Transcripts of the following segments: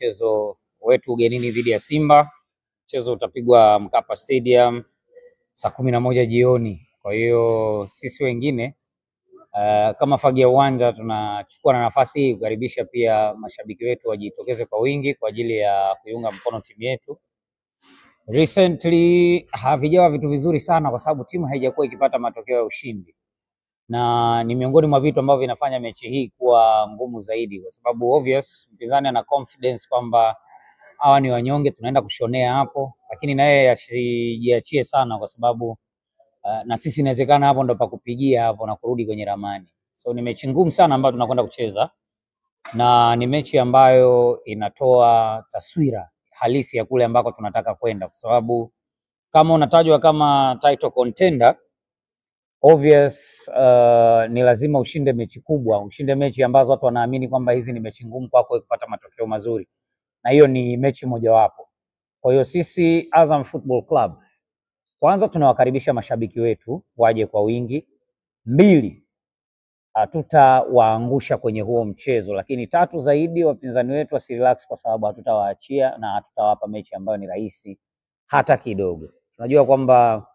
mchezo wetu ugenini dhidi ya Simba. Mchezo utapigwa Mkapa Stadium saa 11 jioni. Kwa hiyo sisi wengine kama Fagia Uwanja tunachukua na nafasi hii kukaribisha pia mashabiki wetu wajitokeze kwa wingi kwa ajili ya kuiunga mkono timu yetu. Recently havijawa vitu vizuri sana kwa sababu timu haijakuwa ikipata matokeo ya ushindi, na ni miongoni mwa vitu ambavyo vinafanya mechi hii kuwa ngumu zaidi, kwa sababu obvious mpinzani ana confidence kwamba hawa ni wanyonge, tunaenda kushonea hapo, lakini na yeye asijiachie sana, kwa sababu na sisi inawezekana hapo ndo pa kupigia hapo na kurudi kwenye ramani. So ni mechi ngumu sana ambayo tunakwenda kucheza, na ni mechi ambayo inatoa taswira halisi ya kule ambako tunataka kwenda, kwa sababu kama unatajwa kama title contender obvious, ni lazima ushinde mechi kubwa, ushinde mechi ambazo watu wanaamini kwamba hizi ni mechi ngumu kwako kupata matokeo mazuri, na hiyo ni mechi mojawapo. Kwa hiyo sisi Azam Football Club, kwanza tunawakaribisha mashabiki wetu waje kwa wingi. 2, hatutawaangusha kwenye huo mchezo, lakini 3 zaidi, wapinzani wetu wasirelax, kwa sababu hatutawaachia na hatutawapa mechi ambayo ni rahisi hata kidogo. Tunajua kwamba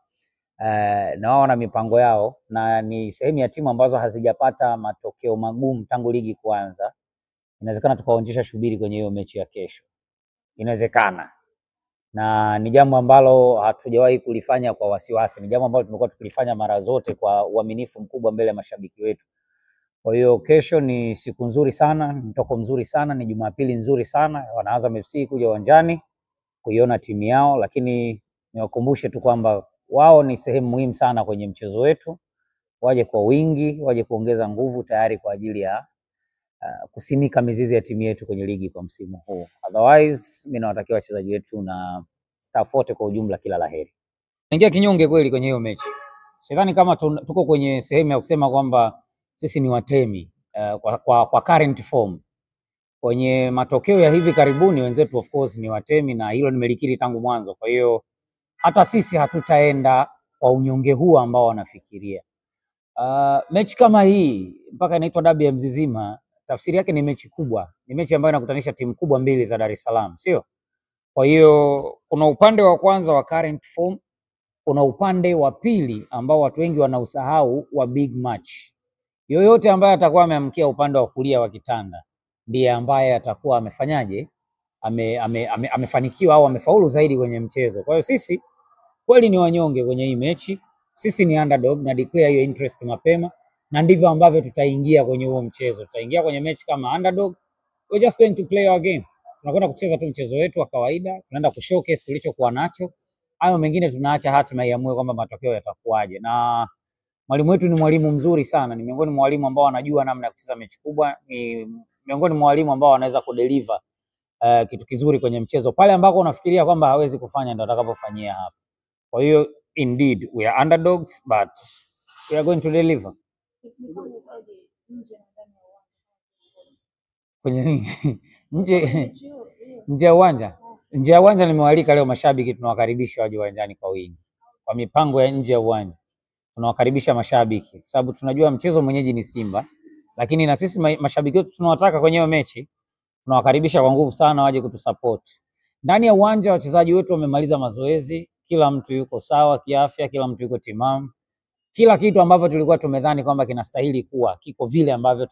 na wao wana mipango yao, na ni sehemu ya timu ambazo hazijapata matokeo magumu tangu ligi kuanza. Inawezekana tukaonjesha shubiri kwenye hiyo mechi ya kesho, inawezekana, na ni jambo ambalo hatujawahi kulifanya kwa wasiwasi, ni jambo ambalo tumekuwa tukilifanya mara zote kwa uaminifu mkubwa mbele ya mashabiki wetu. Kwa hiyo kesho ni siku nzuri sana, mtoko mzuri sana, ni Jumapili nzuri sana, wana Azam FC kuja uwanjani kuiona timu yao, lakini niwakumbushe tu kwamba wao ni sehemu muhimu sana kwenye mchezo wetu. Waje kwa wingi, waje kuongeza nguvu, tayari kwa ajili ya kusimika mizizi ya timu yetu kwenye ligi kwa msimu huu. Otherwise mimi nawatakia wachezaji wetu na staff wote kwa ujumla kila laheri. Ingia kinyonge kweli kwenye hiyo mechi. Sidhani kama tuko kwenye sehemu ya kusema kwamba sisi ni watemi kwa current form. Kwenye matokeo ya hivi karibuni wenzetu of course ni watemi, na hilo nimelikiri tangu mwanzo. Kwa hiyo hata sisi hatutaenda kwa unyonge huu ambao wanafikiria. Mechi kama hii mpaka inaitwa dabi ya Mzizima, tafsiri yake ni mechi kubwa, ni mechi ambayo inakutanisha timu kubwa mbili za Dar es Salaam, sio? Kwa hiyo kuna upande wa kwanza wa current form, kuna upande wa pili ambao watu wengi wanausahau wa big match. Yoyote ambaye atakuwa ameamkia upande wa kulia wa kitanda ndiye ambaye atakuwa amefanyaje, amefanikiwa au amefaulu zaidi kwenye mchezo. Kwa hiyo sisi kweli ni wanyonge kwenye hii mechi, sisi ni underdog, na declare your interest mapema, na ndivyo ambavyo tutaingia kwenye huo mchezo. Tutaingia kwenye mechi kama underdog. We're just going to play our game. Tunakwenda kucheza tu mchezo wetu wa kawaida, tunaenda kushowcase tulichokuwa nacho. Hayo mengine tunaacha hatima iamue kwamba matokeo yatakuwaje. Na mwalimu wetu ni mwalimu mzuri sana, ni miongoni mwa walimu ambao wanajua namna ya kucheza mechi kubwa, ni miongoni mwa walimu ambao wanaweza kudeliver kitu kizuri kwenye mchezo. Pale ambako unafikiria kwamba hawezi kufanya ndio atakapofanyia hapa. Kwa hiyo indeed we are underdogs, but we are going to deliver. Kwenye nini? Nje ya uwanja? Nje ya uwanja nimewaalika leo mashabiki, tunawakaribisha waje uwanjani kwa wingi. Kwa mipango ya nje ya uwanja tunawakaribisha mashabiki, sababu tunajua mchezo mwenyeji ni Simba, lakini na sisi mashabiki wetu tunawataka kwenye hiyo mechi, tunawakaribisha kwa nguvu sana waje kutusupport. Ndani ya uwanja wachezaji wetu wamemaliza mazoezi, kila mtu yuko sawa kiafya, kila mtu yuko timamu. Kila kitu ambavyo tulikuwa tumedhani kwamba kinastahili kuwa kiko vile ambavyo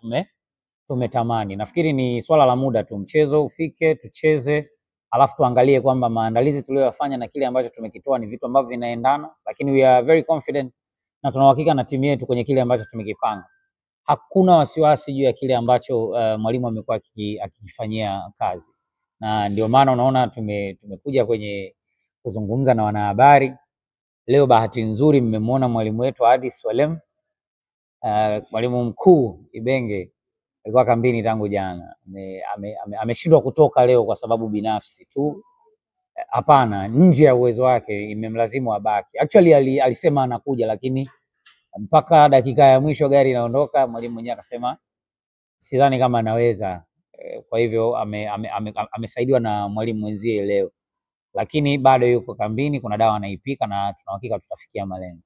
tumetamani. Nafikiri ni swala la muda tu, mchezo ufike, tucheze, alafu tuangalie kwamba maandalizi tuliyofanya na kile ambacho tumekitoa ni vitu ambavyo vinaendana, lakini we are very confident na tuna uhakika na timu yetu kwenye kile ambacho tumekipanga. Hakuna wasiwasi juu ya kile ambacho mwalimu amekuwa akifanyia kazi, na ndio maana unaona tumekuja kwenye kuzungumza na wanahabari leo. Bahati nzuri mmemwona mwalimu wetu Hadis Swalem, mwalimu mkuu Ibenge alikuwa kambini tangu jana. Ameshindwa kutoka leo kwa sababu binafsi tu, hapana, nje ya uwezo wake, imemlazimu abaki. Actually alisema anakuja, lakini mpaka dakika ya mwisho gari inaondoka, mwalimu mwenyewe akasema sidhani kama anaweza. Kwa hivyo amesaidiwa na mwalimu mwenzie leo, lakini bado yuko kambini, kuna dawa anaipika na tunahakika tutafikia malengo.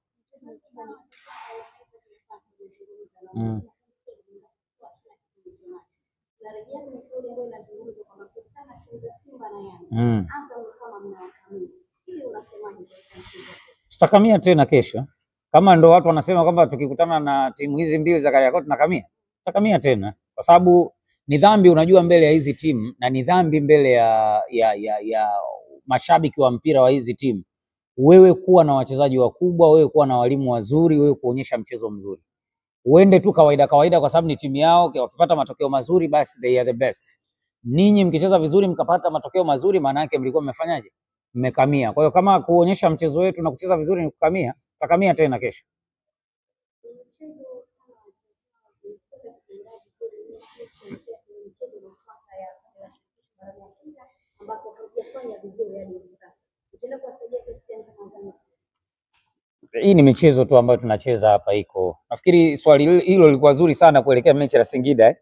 Tutakamia tena kesho. Kama ndo watu wanasema kwamba tukikutana na timu hizi mbili za Kariakoo tunakamia, tutakamia tena, kwa sababu ni dhambi, unajua, mbele ya hizi timu, na ni dhambi mbele ya mashabiki wa mpira wa hizi timu, wewe kuwa na wachezaji wakubwa, wewe kuwa na walimu wazuri, wewe kuonyesha mchezo mzuri. Uende tu kawaida kawaida kwa sababu ni timu yao, wakipata matokeo mazuri basi they are the best. Ninyi mkicheza vizuri mkapata matokeo mazuri, maana yake mlikuwa mmefanyaje? Mmekamia. Kwa hiyo kama kuonyesha mchezo wetu na kucheza vizuri ni kukamia, tutakamia tena kesho. Hii ni michezo tu ambayo tunacheza hapa iko. Nafikiri swali hilo lilikuwa zuri sana kuelekea mechi ya Singida.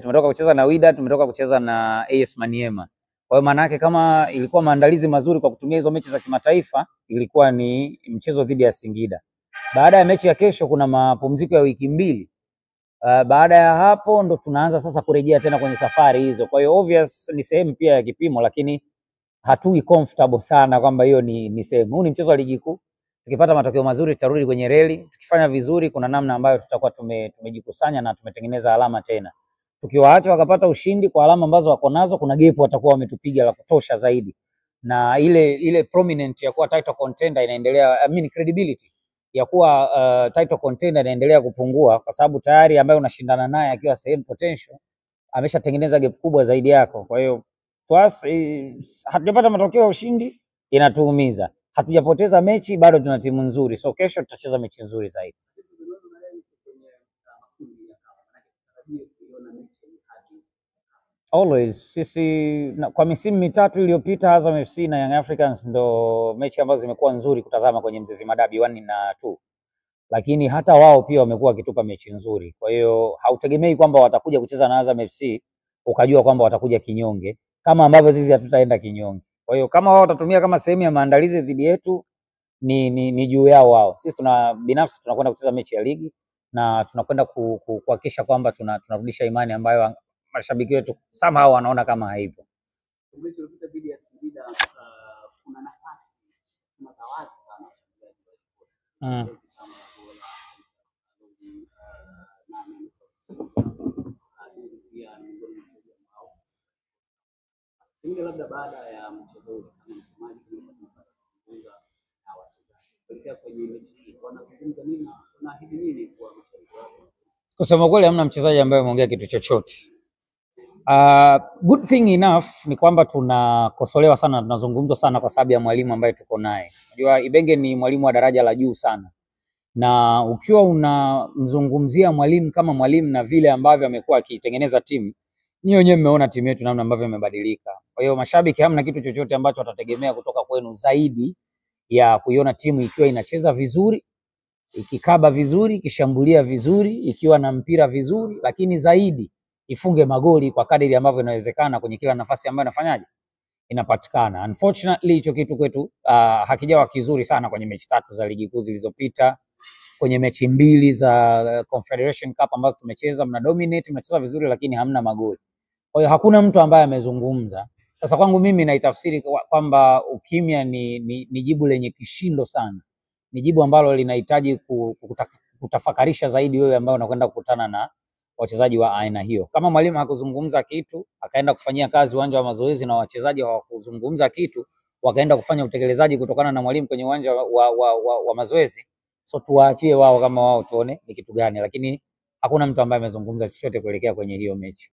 Tumetoka kucheza na Wydad, tumetoka kucheza na AS Maniema. Kwa hiyo maana yake kama ilikuwa maandalizi mazuri kwa kutumia hizo mechi za kimataifa, ilikuwa ni mchezo dhidi ya Singida. Baada ya mechi ya kesho kuna mapumziko ya wiki mbili. Baada ya hapo ndo tunaanza sasa kurejea tena kwenye safari hizo. Kwa hiyo obvious ni sehemu pia ya kipimo, lakini hatui comfortable sana kwamba hiyo ni sehemu. Huu ni mchezo wa ligi kuu. Tukipata matokeo mazuri tutarudi kwenye reli. Tukifanya vizuri kuna namna ambayo tutakuwa tumejikusanya na tumetengeneza alama tena. Tukiwaacha wakapata ushindi kwa alama ambazo wako nazo, kuna gap watakuwa wametupiga la kutosha zaidi. Na ile prominent ya kuwa title contender inaendelea, credibility ya kuwa title contender inaendelea kupungua, kwa sababu tayari ambaye unashindana naye akiwa sehemu potential ameshatengeneza gap kubwa zaidi yako. Kwa hiyo hatujapata matokeo ya ushindi, inatuumiza. Hatujapoteza mechi, bado tuna timu nzuri, so kesho tutacheza mechi nzuri zaidi. Always sisi kwa misimu mitatu iliyopita Azam FC na Young Africans ndo mechi ambazo zimekuwa nzuri kutazama kwenye Mzizima Dabi 1 na 2, lakini hata wao pia wamekuwa wakitupa mechi nzuri. Kwa hiyo hautegemei kwamba watakuja kucheza na Azam FC ukajua kwamba watakuja kinyonge, kama ambavyo sisi hatutaenda kinyonge. Kwa hiyo kama wao watatumia kama sehemu ya maandalizi dhidi yetu, ni juu yao wao. Sisi binafsi tunakwenda kucheza mechi ya ligi na tunakwenda kuhakikisha kwamba tunarudisha imani ambayo mashabiki wetu somehow wanaona kama haipo. Labda baada ya mchezo huu kama msemaji na wachezaji kwenye mechi wanazungumza nini na hivi nini kwa mashabiki wao? Kusema kweli hamna mchezaji ambaye ameongea kitu chochote. Good thing enough ni kwamba tunakosolewa sana, tunazungumzwa sana kwa sababu ya mwalimu ambaye tuko naye. Unajua Ibenge ni mwalimu wa daraja la juu sana, na ukiwa unamzungumzia mwalimu kama mwalimu na vile ambavyo amekuwa akitengeneza timu, ni wenyewe mmeona timu yetu namna ambavyo imebadilika. Kwa hiyo mashabiki hamna kitu chochote ambacho watategemea kutoka kwenu zaidi ya kuiona timu ikiwa inacheza vizuri, ikikaba vizuri, ikishambulia vizuri, ikiwa na mpira vizuri, lakini zaidi ifunge magoli kwa kadiri ambavyo inawezekana kwenye kila nafasi ambayo inafanyaje inapatikana. Unfortunately hicho kitu kwetu hakijawa kizuri sana kwenye mechi 3 za ligi kuu zilizopita. Kwenye mechi 2 za Confederation Cup ambazo tumecheza, mna dominate, mnacheza vizuri lakini hamna magoli. Kwa hiyo hakuna mtu ambaye amezungumza. Sasa kwangu mimi naitafsiri kwamba ukimya ni jibu lenye kishindo sana. Ni jibu ambalo linahitaji kutafakarisha zaidi wewe ambao unakwenda kukutana na wachezaji wa aina hiyo. Kama mwalimu hakuzungumza kitu, akaenda kufanyia kazi uwanja wa mazoezi na wachezaji hawakuzungumza kitu, wakaenda kufanya utekelezaji kutokana na mwalimu kwenye uwanja wa mazoezi, so tuwaachie wao kama wao tuone ni kitu gani, lakini hakuna mtu ambaye amezungumza chochote kuelekea kwenye hiyo mechi.